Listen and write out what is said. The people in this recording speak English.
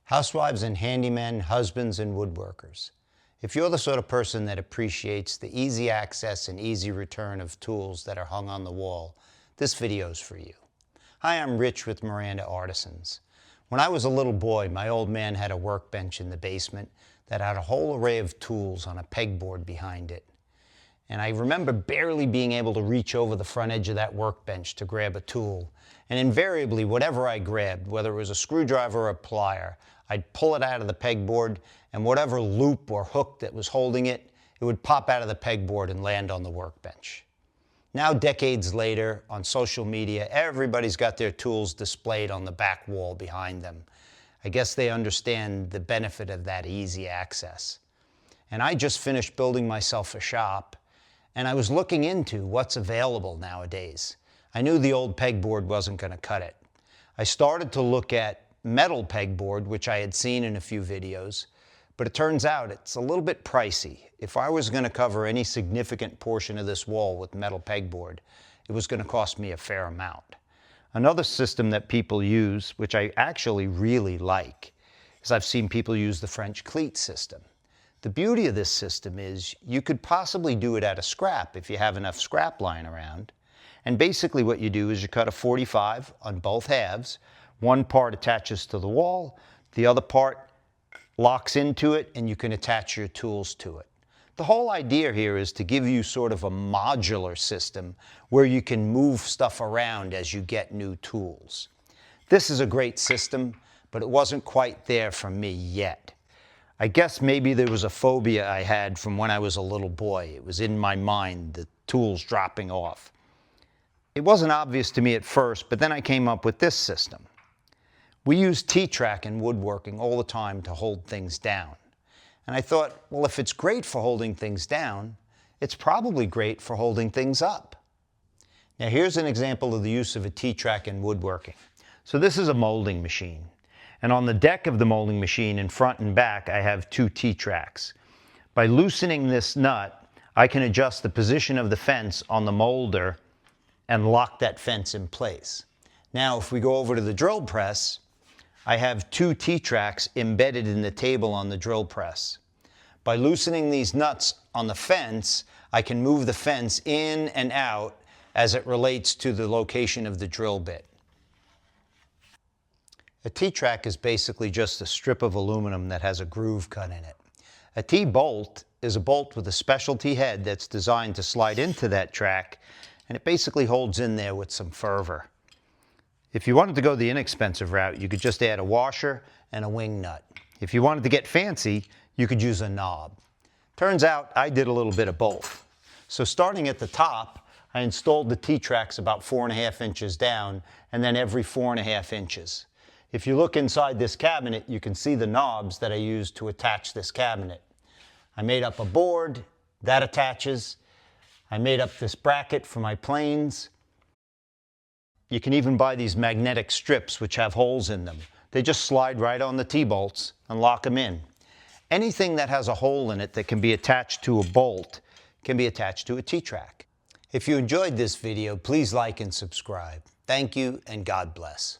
Housewives and handymen, husbands and woodworkers. If you're the sort of person that appreciates the easy access and easy return of tools that are hung on the wall, this video's for you. Hi, I'm Rich with Miranda Artisans. When I was a little boy, my old man had a workbench in the basement that had a whole array of tools on a pegboard behind it. And I remember barely being able to reach over the front edge of that workbench to grab a tool. And invariably, whatever I grabbed, whether it was a screwdriver or a plier, I'd pull it out of the pegboard, and whatever loop or hook that was holding it, it would pop out of the pegboard and land on the workbench. Now, decades later, on social media, everybody's got their tools displayed on the back wall behind them. I guess they understand the benefit of that easy access. And I just finished building myself a shop, and I was looking into what's available nowadays. I knew the old pegboard wasn't going to cut it. I started to look at metal pegboard, which I had seen in a few videos, but it turns out it's a little bit pricey. If I was going to cover any significant portion of this wall with metal pegboard, it was going to cost me a fair amount. Another system that people use, which I actually really like, is I've seen people use the French cleat system. The beauty of this system is you could possibly do it out of scrap if you have enough scrap lying around. And basically what you do is you cut a 45 on both halves. One part attaches to the wall, the other part locks into it, and you can attach your tools to it. The whole idea here is to give you sort of a modular system where you can move stuff around as you get new tools. This is a great system, but it wasn't quite there for me yet. I guess maybe there was a phobia I had from when I was a little boy. It was in my mind, the tools dropping off. It wasn't obvious to me at first, but then I came up with this system. We use T-track in woodworking all the time to hold things down. And I thought, well, if it's great for holding things down, it's probably great for holding things up. Now here's an example of the use of a T-track in woodworking. So this is a molding machine. And on the deck of the molding machine, in front and back, I have two T-tracks. By loosening this nut, I can adjust the position of the fence on the molder and lock that fence in place. Now, if we go over to the drill press, I have two T-tracks embedded in the table on the drill press. By loosening these nuts on the fence, I can move the fence in and out as it relates to the location of the drill bit. A T-track is basically just a strip of aluminum that has a groove cut in it. A T-bolt is a bolt with a specialty head that's designed to slide into that track, and it basically holds in there with some fervor. If you wanted to go the inexpensive route, you could just add a washer and a wing nut. If you wanted to get fancy, you could use a knob. Turns out I did a little bit of both. So starting at the top, I installed the T-tracks about 4.5 inches down, and then every 4.5 inches. If you look inside this cabinet, you can see the knobs that I used to attach this cabinet. I made up a board that attaches. I made up this bracket for my planes. You can even buy these magnetic strips which have holes in them. They just slide right on the T-bolts and lock them in. Anything that has a hole in it that can be attached to a bolt can be attached to a T-track. If you enjoyed this video, please like and subscribe. Thank you, and God bless.